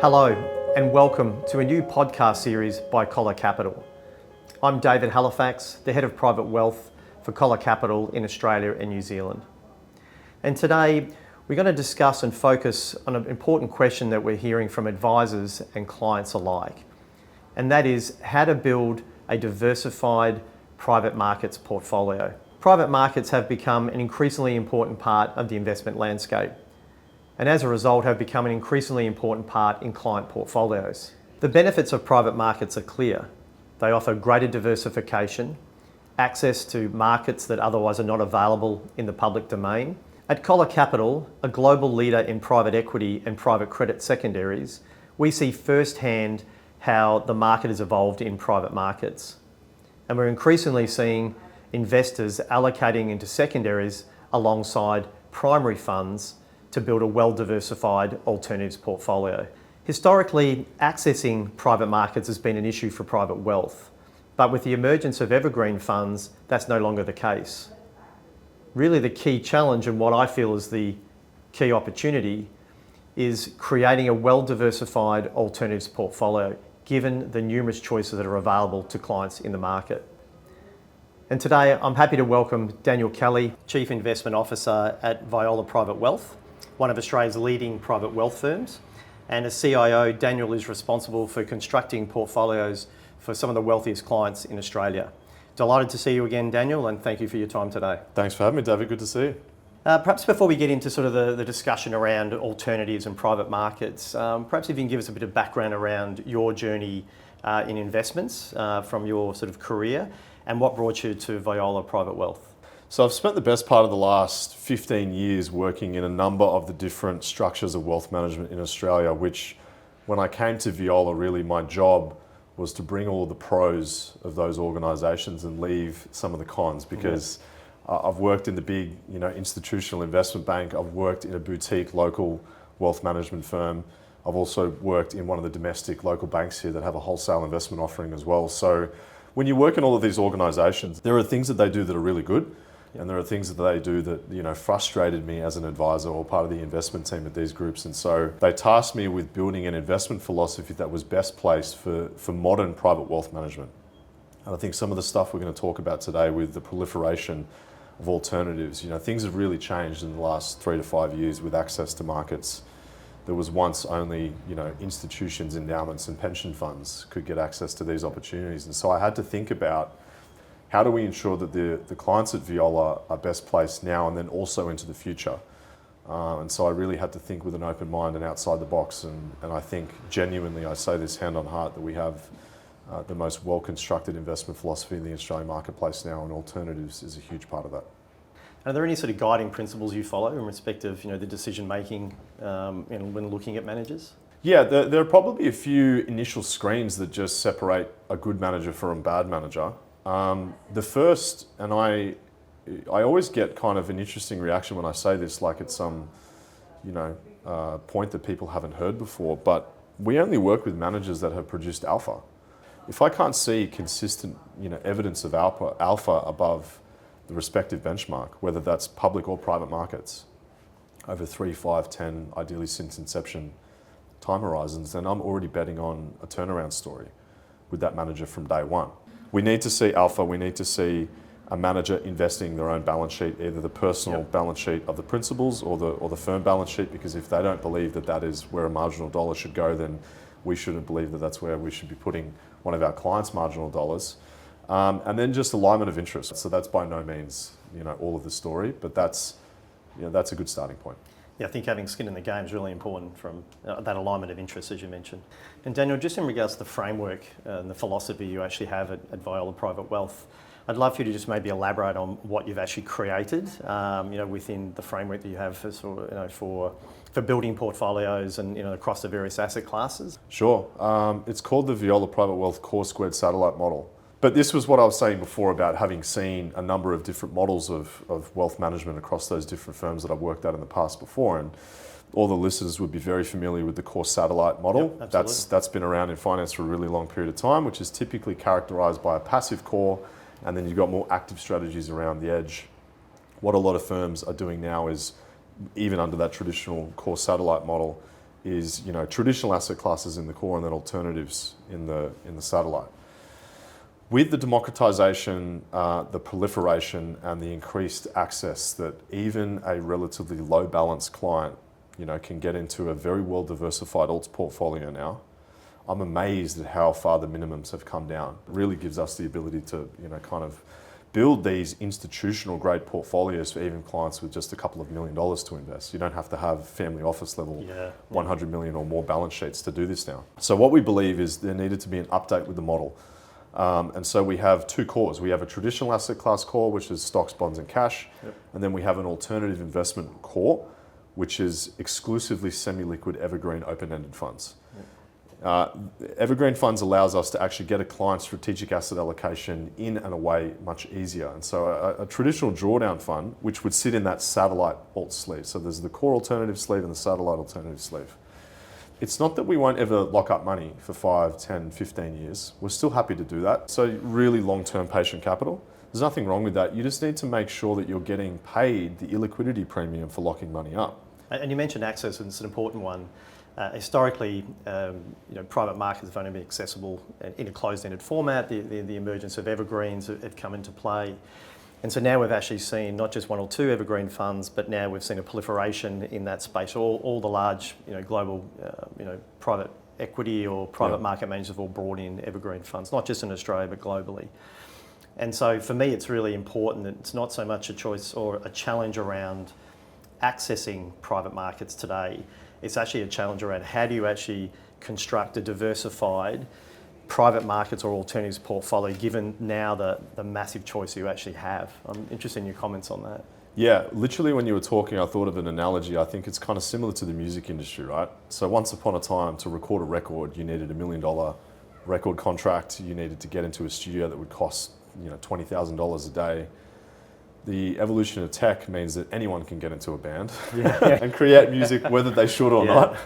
Hello and welcome to a new podcast series by Coller Capital. I'm David Hallifax, the Head of Private Wealth for Coller Capital in Australia and New Zealand. And today we're going to discuss and focus on an important question that we're hearing from advisors and clients alike. And that is how to build a diversified private markets portfolio. Private markets have become an increasingly important part of the investment landscape, and as a result have become an increasingly important part in client portfolios. The benefits of private markets are clear. They offer greater diversification, access to markets that otherwise are not available in the public domain. At Coller Capital, a global leader in private equity and private credit secondaries, we see firsthand how the market has evolved in private markets. And we're increasingly seeing investors allocating into secondaries alongside primary funds to build a well-diversified alternatives portfolio. Historically, accessing private markets has been an issue for private wealth, but with the emergence of evergreen funds, that's no longer the case. Really the key challenge, and what I feel is the key opportunity, is creating a well-diversified alternatives portfolio, given the numerous choices that are available to clients in the market. And today I'm happy to welcome Daniel Kelly, Chief Investment Officer at Viola Private Wealth, one of Australia's leading private wealth firms. And as CIO, Daniel is responsible for constructing portfolios for some of the wealthiest clients in Australia. Delighted to see you again, Daniel, and thank you for your time today. Thanks for having me, David. Good to see you. Perhaps before we get into sort of the discussion around alternatives and private markets, perhaps if you can give us a bit of background around your journey in investments from your sort of career and what brought you to Viola Private Wealth. So I've spent the best part of the last 15 years working in a number of the different structures of wealth management in Australia, which when I came to Viola, really my job was to bring all the pros of those organisations and leave some of the cons, because I've worked in the big, institutional investment bank. I've worked in a boutique local wealth management firm. I've also worked in one of the domestic local banks here that have a wholesale investment offering as well. So when you work in all of these organisations, there are things that they do that are really good, and there are things that they do that frustrated me as an advisor or part of the investment team at these groups. And so they tasked me with building an investment philosophy that was best placed for modern private wealth management. And I think some of the stuff we're going to talk about today with the proliferation of alternatives, things have really changed in the last 3 to 5 years with access to markets. There was once only, institutions, endowments and pension funds could get access to these opportunities. And so I had to think about how do we ensure that the clients at Viola are best placed now and then also into the future. And so I really had to think with an open mind and outside the box. And I think genuinely, I say this hand on heart, that we have the most well-constructed investment philosophy in the Australian marketplace now, and alternatives is a huge part of that. Are there any sort of guiding principles you follow in respect of the decision making when looking at managers? Yeah, there are probably a few initial screens that just separate a good manager from a bad manager. The first, and I always get kind of an interesting reaction when I say this, like it's some point that people haven't heard before, but we only work with managers that have produced alpha. If I can't see consistent evidence of alpha above the respective benchmark, whether that's public or private markets, over 3, 5, 10, ideally since inception time horizons, then I'm already betting on a turnaround story with that manager from day one. We need to see alpha. We need to see a manager investing their own balance sheet, either the personal balance sheet of the principals or the firm balance sheet, because if they don't believe that that is where a marginal dollar should go, then we shouldn't believe that that's where we should be putting one of our clients' marginal dollars. And then just alignment of interest. So that's by no means, all of the story, but that's a good starting point. Yeah, I think having skin in the game is really important from that alignment of interest, as you mentioned. And Daniel, just in regards to the framework and the philosophy you actually have at Viola Private Wealth, I'd love for you to just maybe elaborate on what you've actually created, within the framework that you have for building portfolios and across the various asset classes. Sure. It's called the Viola Private Wealth Core Squared Satellite Model. But this was what I was saying before about having seen a number of different models of wealth management across those different firms that I've worked at in the past before. And all the listeners would be very familiar with the core satellite model. Yep, that's been around in finance for a really long period of time, which is typically characterized by a passive core, and then you've got more active strategies around the edge. What a lot of firms are doing now is, even under that traditional core satellite model, is traditional asset classes in the core and then alternatives in the satellite. With the democratization, the proliferation, and the increased access that even a relatively low balance client, can get into a very well diversified alts portfolio now, I'm amazed at how far the minimums have come down. It really gives us the ability to, kind of build these institutional grade portfolios for even clients with just a couple of $1 million to invest. You don't have to have family office level 100 million or more balance sheets to do this now. So what we believe is there needed to be an update with the model. And so we have two cores. We have a traditional asset class core, which is stocks, bonds, and cash. And then we have an alternative investment core, which is exclusively semi-liquid evergreen open-ended funds. Evergreen funds allows us to actually get a client's strategic asset allocation in and away much easier. And so a traditional drawdown fund, which would sit in that satellite alt sleeve. So there's the core alternative sleeve and the satellite alternative sleeve. It's not that we won't ever lock up money for 5, 10, 15 years. We're still happy to do that. So really long-term patient capital. There's nothing wrong with that. You just need to make sure that you're getting paid the illiquidity premium for locking money up. And you mentioned access, and it's an important one. Historically, private markets have only been accessible in a closed-ended format. The emergence of evergreens have come into play. And so now we've actually seen not just one or two evergreen funds, but now we've seen a proliferation in that space. All the large, global, private equity or private market managers have all brought in evergreen funds, not just in Australia, but globally. And so for me, it's really important that it's not so much a choice or a challenge around accessing private markets today. It's actually a challenge around how do you actually construct a diversified private markets or alternatives portfolio, given now the massive choice you actually have. I'm interested in your comments on that. Yeah, literally when you were talking, I thought of an analogy. I think it's kind of similar to the music industry, right? So once upon a time, to record a record, you needed $1 million record contract. You needed to get into a studio that would cost, $20,000 a day. The evolution of tech means that anyone can get into a band and create music, whether they should or not.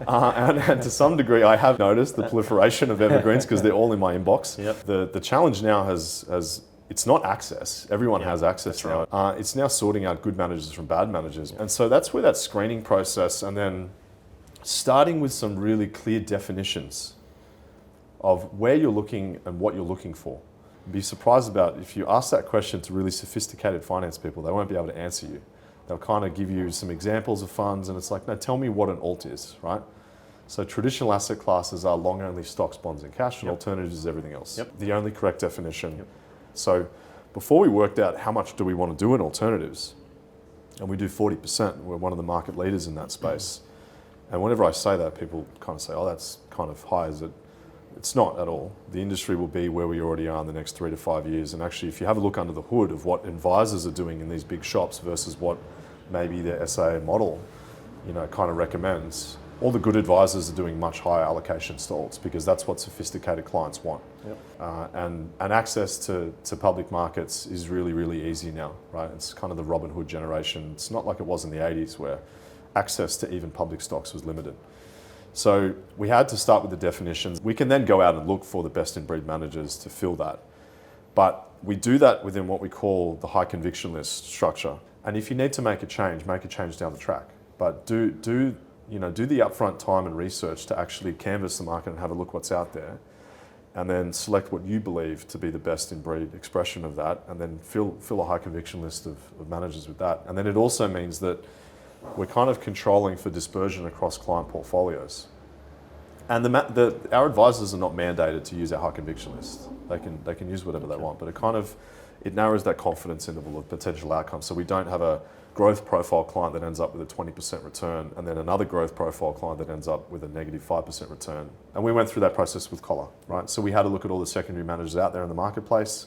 And to some degree, I have noticed the proliferation of evergreens because they're all in my inbox. The challenge now has it's not access. Everyone has access now. Right. It's now sorting out good managers from bad managers. And so that's where that screening process, and then starting with some really clear definitions of where you're looking and what you're looking for. Be surprised about if you ask that question to really sophisticated finance people, they won't be able to answer you. They'll kind of give you some examples of funds, and it's like, no, tell me what an alt is, right? So traditional asset classes are long only stocks, bonds, and cash, and alternatives is everything else. The only correct definition. So before we worked out how much do we want to do in alternatives, and we do 40%, we're one of the market leaders in that space. And whenever I say that, people kind of say, oh, that's kind of high, is it? It's not at all. The industry will be where we already are in the next 3 to 5 years. And actually, if you have a look under the hood of what advisors are doing in these big shops versus what maybe the SA model, kind of recommends, all the good advisors are doing much higher allocation stalls because that's what sophisticated clients want. And access to public markets is really, really easy now, right? It's kind of the Robin Hood generation. It's not like it was in the 80s where access to even public stocks was limited. So we had to start with the definitions. We can then go out and look for the best in breed managers to fill that. But we do that within what we call the high conviction list structure. And if you need to make a change down the track. But do the upfront time and research to actually canvass the market and have a look what's out there. And then select what you believe to be the best in breed expression of that. And then fill a high conviction list of managers with that. And then it also means that we're kind of controlling for dispersion across client portfolios. And our advisors are not mandated to use our high conviction list. They can use whatever they want, but it narrows that confidence interval of potential outcomes. So we don't have a growth profile client that ends up with a 20% return and then another growth profile client that ends up with a negative 5% return. And we went through that process with Coller, right? So we had to look at all the secondary managers out there in the marketplace.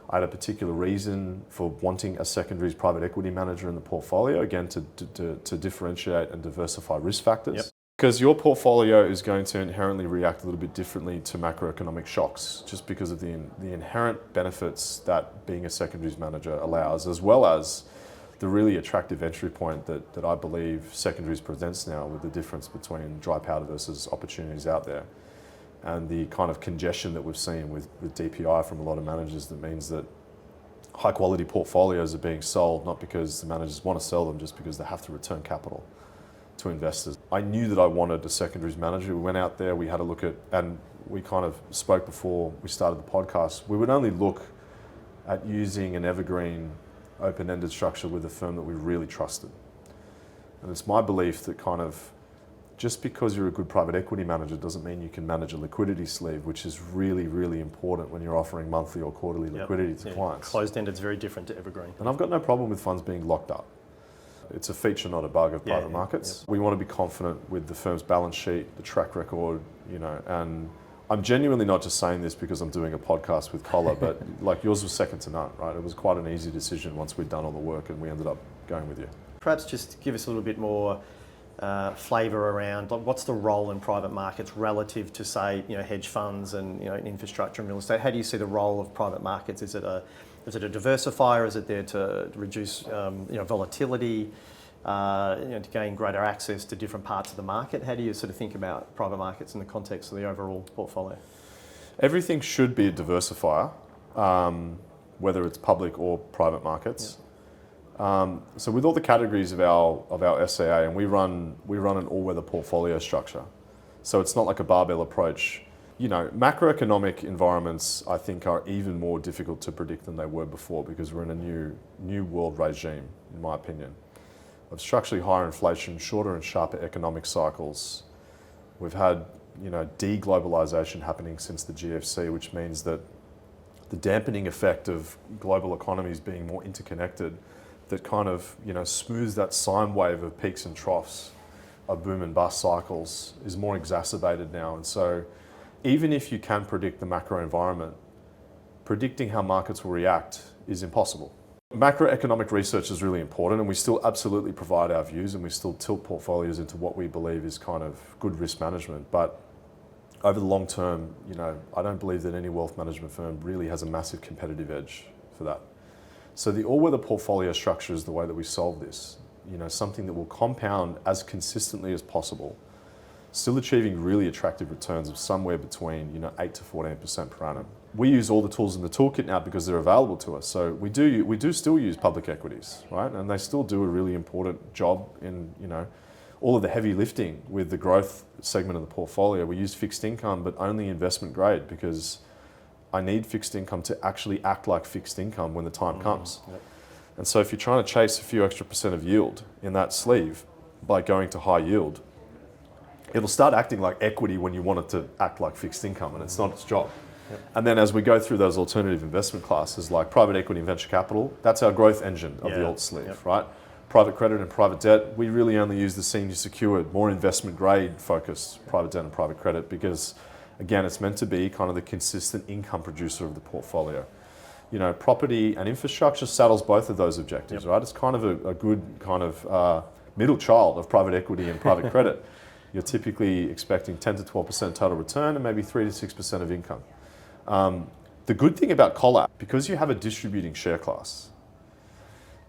I had a particular reason for wanting a secondaries private equity manager in the portfolio, again, to differentiate and diversify risk factors. Because your portfolio is going to inherently react a little bit differently to macroeconomic shocks, just because of the inherent benefits that being a secondaries manager allows, as well as the really attractive entry point that I believe secondaries presents now with the difference between dry powder versus opportunities out there. And the kind of congestion that we've seen with DPI from a lot of managers, that means that high quality portfolios are being sold, not because the managers want to sell them, just because they have to return capital. to investors. I knew that I wanted a secondaries manager. We went out there, we had a look at, and we kind of spoke before we started the podcast. We would only look at using an evergreen open-ended structure with a firm that we really trusted. And it's my belief that kind of just because you're a good private equity manager doesn't mean you can manage a liquidity sleeve, which is really, really important when you're offering monthly or quarterly liquidity to clients. Closed-ended is very different to evergreen. And I've got no problem with funds being locked up. It's a feature, not a bug of private markets. We want to be confident with the firm's balance sheet, the track record, and I'm genuinely not just saying this because I'm doing a podcast with Coller, but like yours was second to none, right? It was quite an easy decision once we'd done all the work and we ended up going with you. Perhaps just give us a little bit more flavour around what's the role in private markets relative to, say, hedge funds and infrastructure and real estate. How do you see the role of private markets? Is it a diversifier? Is it there to reduce volatility? To gain greater access to different parts of the market? How do you sort of think about private markets in the context of the overall portfolio? Everything should be a diversifier, whether it's public or private markets. So with all the categories of our SAA, and we run an all-weather portfolio structure. So it's not like a barbell approach. Macroeconomic environments, I think, are even more difficult to predict than they were before because we're in a new world regime, in my opinion, of structurally higher inflation, shorter and sharper economic cycles. We've had, deglobalization happening since the GFC, which means that the dampening effect of global economies being more interconnected that kind of, smooths that sine wave of peaks and troughs of boom and bust cycles is more exacerbated now. And so even if you can predict the macro environment, predicting how markets will react is impossible. Macroeconomic research is really important, and we still absolutely provide our views and we still tilt portfolios into what we believe is kind of good risk management. But over the long term, I don't believe that any wealth management firm really has a massive competitive edge for that. So the all-weather portfolio structure is the way that we solve this. Something that will compound as consistently as possible, still achieving really attractive returns of somewhere between 8 to 14% per annum. We use all the tools in the toolkit now because they're available to us. So we do still use public equities, right? And they still do a really important job in all of the heavy lifting with the growth segment of the portfolio. We use fixed income, but only investment grade because I need fixed income to actually act like fixed income when the time comes. Yep. And so if you're trying to chase a few extra percent of yield in that sleeve by going to high yield, it'll start acting like equity when you want it to act like fixed income, and it's not its job. Yep. And then as we go through those alternative investment classes like private equity and venture capital, that's our growth engine of the alt sleeve, right? Private credit and private debt, we really only use the senior secured, more investment grade focused private debt and private credit because, again, it's meant to be kind of the consistent income producer of the portfolio. Property and infrastructure saddles both of those objectives, right? It's kind of a good kind of middle child of private equity and private credit. You're typically expecting 10 to 12% total return and maybe 3 to 6% of income. The good thing about Coller, because you have a distributing share class,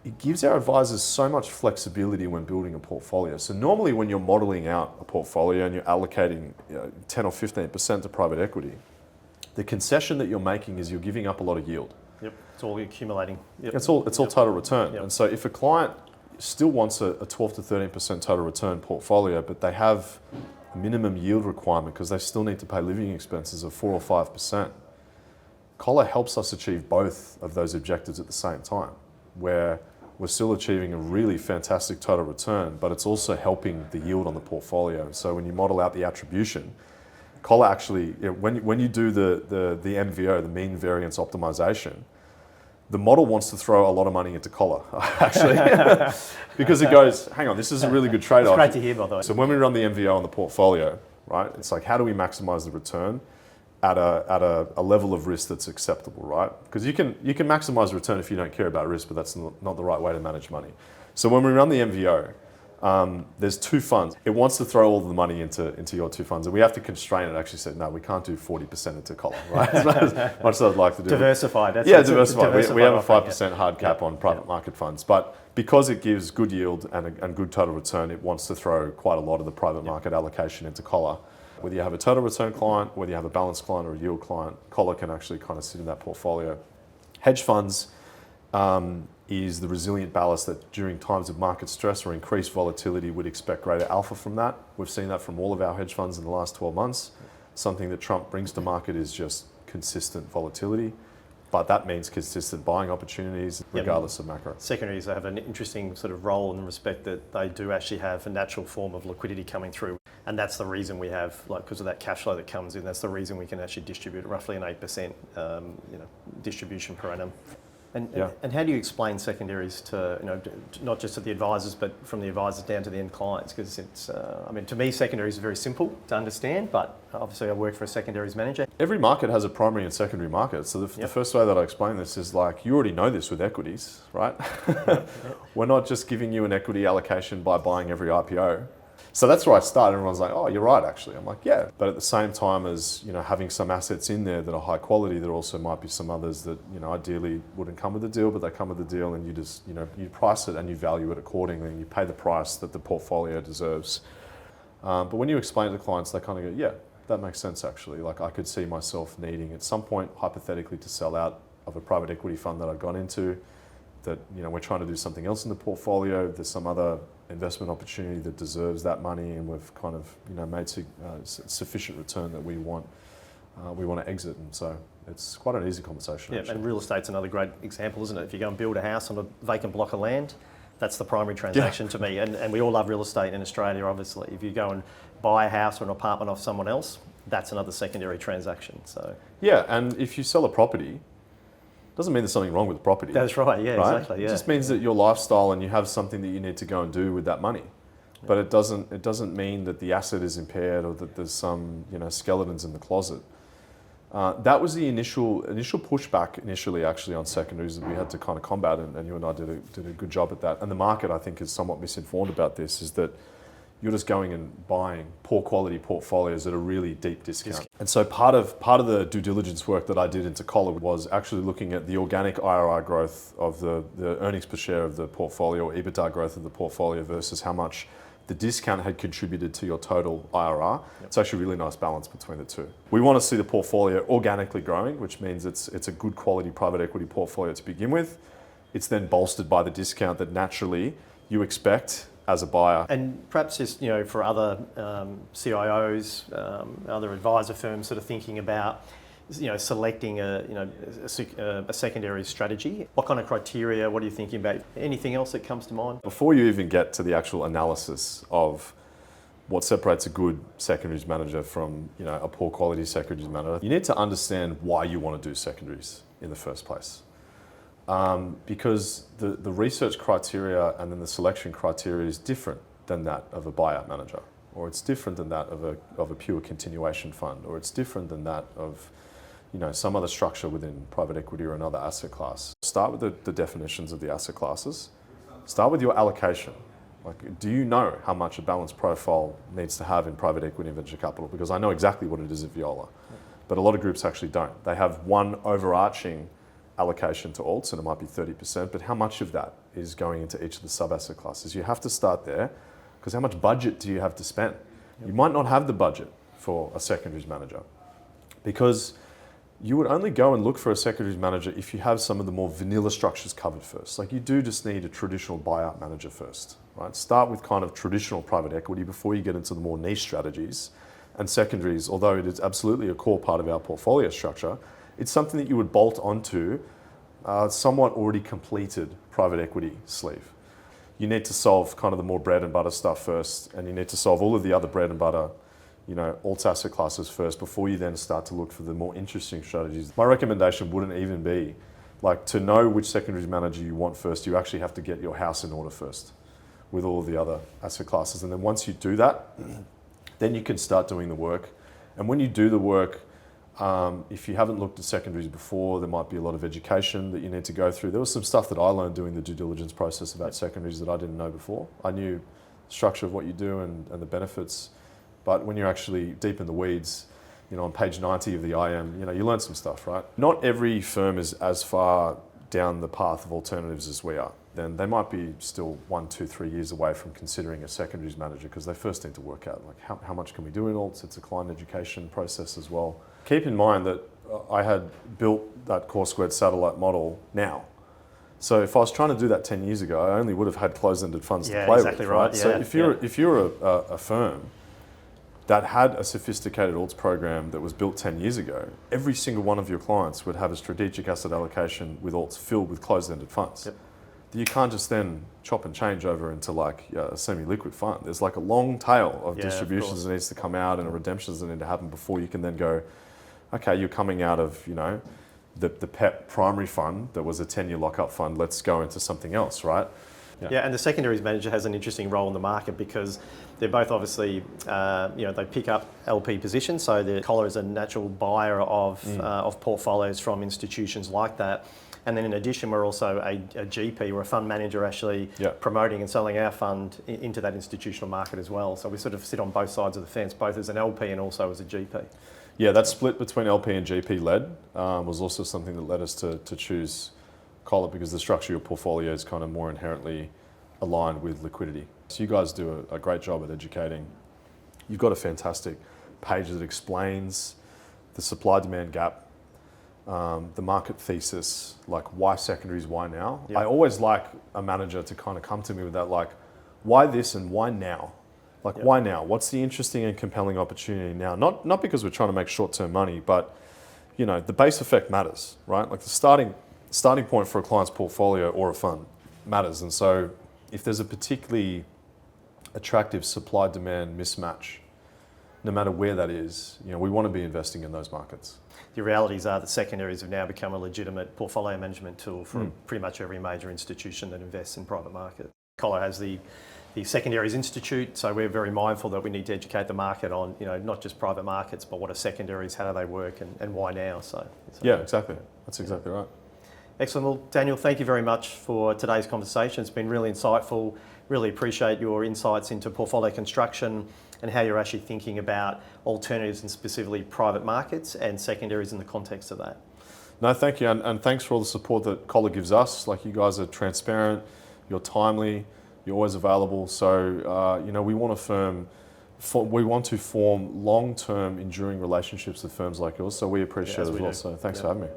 it gives our advisors so much flexibility when building a portfolio. So normally when you're modeling out a portfolio and you're allocating 10 or 15% to private equity, the concession that you're making is you're giving up a lot of yield. Yep, it's all accumulating. Yep. It's all total return. Yep. And so if a client still wants a 12 to 13% total return portfolio, but they have a minimum yield requirement because they still need to pay living expenses of 4 or 5%, Coller helps us achieve both of those objectives at the same time, where we're still achieving a really fantastic total return, but it's also helping the yield on the portfolio. So when you model out the attribution, Coller actually, when you do the MVO, the mean variance optimization, the model wants to throw a lot of money into Coller, actually, because it goes, hang on, this is a really good trade-off. It's great to hear, by the way. So when we run the MVO on the portfolio, right, it's like, how do we maximize the return at a level of risk that's acceptable, right? Because you can maximize return if you don't care about risk, but that's not the right way to manage money. So when we run the MVO, there's two funds. It wants to throw all the money into your two funds, and we have to constrain it. Actually, say no, we can't do 40% into Coller, right? As much as I'd like to do. Diversified. Diversified. We have a 5% hard cap on private market funds, but because it gives good yield and good total return, it wants to throw quite a lot of the private market allocation into Coller. Whether you have a total return client, whether you have a balanced client or a yield client, Coller can actually kind of sit in that portfolio. Hedge funds, is the resilient ballast that during times of market stress or increased volatility would expect greater alpha from that. We've seen that from all of our hedge funds in the last 12 months. Something that Trump brings to market is just consistent volatility, but that means consistent buying opportunities regardless of macro. Secondaries have an interesting sort of role in the respect that they do actually have a natural form of liquidity coming through. And that's the reason we have, like, because of that cash flow that comes in, that's the reason we can actually distribute roughly an 8% distribution per annum. And how do you explain secondaries to, not just to the advisors, but from the advisors down to the end clients? Because it's, to me, secondaries are very simple to understand, but obviously I work for a secondaries manager. Every market has a primary and secondary market. So the first way that I explain this is, like, you already know this with equities, right? We're not just giving you an equity allocation by buying every IPO. So that's where I start. Everyone's like, oh, you're right, actually. I'm like, yeah. But at the same time as, having some assets in there that are high quality, there also might be some others that, ideally wouldn't come with the deal, but they come with the deal, and you just, you price it and you value it accordingly, and you pay the price that the portfolio deserves. But when you explain it to clients, they kind of go, yeah, that makes sense, actually. Like, I could see myself needing at some point, hypothetically, to sell out of a private equity fund that I've gone into, that, we're trying to do something else in the portfolio. There's some other investment opportunity that deserves that money, and we've kind of made sufficient return that we want to exit. And so it's quite an easy conversation. Yeah, and real estate's another great example, isn't it? If you go and build a house on a vacant block of land, that's the primary transaction to me. And we all love real estate in Australia, obviously. If you go and buy a house or an apartment off someone else, that's another secondary transaction. So yeah, and if you sell a property, doesn't mean there's something wrong with the property. That's right, yeah, right? Exactly. Yeah. It just means that your lifestyle and you have something that you need to go and do with that money. But it doesn't mean that the asset is impaired or that there's some skeletons in the closet. That was the initial pushback initially, actually, on secondaries that we had to kind of combat, and you and I did a good job at that. And the market, I think, is somewhat misinformed about this, is that you're just going and buying poor quality portfolios at a really deep discount. And so part of the due diligence work that I did into Coller was actually looking at the organic IRR growth of the earnings per share of the portfolio, or EBITDA growth of the portfolio, versus how much the discount had contributed to your total IRR. It's actually a really nice balance between the two. We want to see the portfolio organically growing, which means it's a good quality private equity portfolio to begin with. It's then bolstered by the discount that naturally you expect as a buyer. And perhaps just, for other CIOs, other advisor firms that are thinking about, selecting a secondary strategy, what kind of criteria, what are you thinking about? Anything else that comes to mind? Before you even get to the actual analysis of what separates a good secondaries manager from, a poor quality secondaries manager, you need to understand why you want to do secondaries in the first place. Because the research criteria and then the selection criteria is different than that of a buyout manager, or it's different than that of a pure continuation fund, or it's different than that of some other structure within private equity or another asset class. Start with the definitions of the asset classes. Start with your allocation. Like, do you know how much a balanced profile needs to have in private equity and venture capital? Because I know exactly what it is at Viola, but a lot of groups actually don't. They have one overarching allocation to alts, and it might be 30%, but how much of that is going into each of the sub-asset classes? You have to start there, because how much budget do you have to spend? You might not have the budget for a secondaries manager, because you would only go and look for a secondaries manager if you have some of the more vanilla structures covered first. Like, you do just need a traditional buyout manager first, right? Start with kind of traditional private equity before you get into the more niche strategies. And secondaries, although it is absolutely a core part of our portfolio structure, it's something that you would bolt onto a somewhat already completed private equity sleeve. You need to solve kind of the more bread and butter stuff first, and you need to solve all of the other bread and butter, alts asset classes first, before you then start to look for the more interesting strategies. My recommendation wouldn't even be, like, to know which secondaries manager you want first, you actually have to get your house in order first with all of the other asset classes. And then once you do that, then you can start doing the work. And when you do the work, if you haven't looked at secondaries before, there might be a lot of education that you need to go through. There was some stuff that I learned doing the due diligence process about secondaries that I didn't know before. I knew the structure of what you do and the benefits, but when you're actually deep in the weeds, on page 90 of the IM, you learn some stuff, right? Not every firm is as far down the path of alternatives as we are. Then they might be still 1, 2, 3 years away from considering a secondaries manager, because they first need to work out, like, how much can we do in alts? It's a client education process as well. Keep in mind that I had built that core squared satellite model now. So if I was trying to do that 10 years ago, I only would have had closed-ended funds to play exactly with, right. So Yeah, if you're a firm that had a sophisticated alts program that was built 10 years ago, every single one of your clients would have a strategic asset allocation with alts filled with closed-ended funds. Yep. You can't just then chop and change over into like a semi-liquid fund. There's like a long tail of distributions that needs to come out and redemptions that need to happen before you can then go, okay, you're coming out of, the PEP primary fund that was a 10-year lockup fund, let's go into something else, right? Yeah, and the secondaries manager has an interesting role in the market because they're both obviously, they pick up LP positions. So the Coller is a natural buyer of portfolios from institutions like that. And then in addition, we're also a GP, we're a fund manager actually promoting and selling our fund into that institutional market as well. So we sort of sit on both sides of the fence, both as an LP and also as a GP. Yeah, that split between LP and GP led was also something that led us to choose Coller because the structure of your portfolio is kind of more inherently aligned with liquidity. So you guys do a great job at educating. You've got a fantastic page that explains the supply-demand gap, the market thesis, like why secondaries, why now. I always like a manager to kind of come to me with that, like, why this and why now? Like, why now? What's the interesting and compelling opportunity now? Not because we're trying to make short-term money, but the base effect matters, right? Like the starting point for a client's portfolio or a fund matters. And so if there's a particularly attractive supply-demand mismatch, no matter where that is, we want to be investing in those markets. The realities are that secondaries have now become a legitimate portfolio management tool for pretty much every major institution that invests in private market. Coller has the Secondaries Institute, so we're very mindful that we need to educate the market on, not just private markets, but what are secondaries, how do they work, and why now? So yeah, exactly. That's exactly right. Excellent. Well, Daniel, thank you very much for today's conversation. It's been really insightful. Really appreciate your insights into portfolio construction and how you're actually thinking about alternatives and specifically private markets and secondaries in the context of that. No, thank you. And thanks for all the support that Coller gives us. Like, you guys are transparent, you're timely, you're always available. So, we want to form long-term enduring relationships with firms like yours. So we appreciate it as well. So thanks for having me.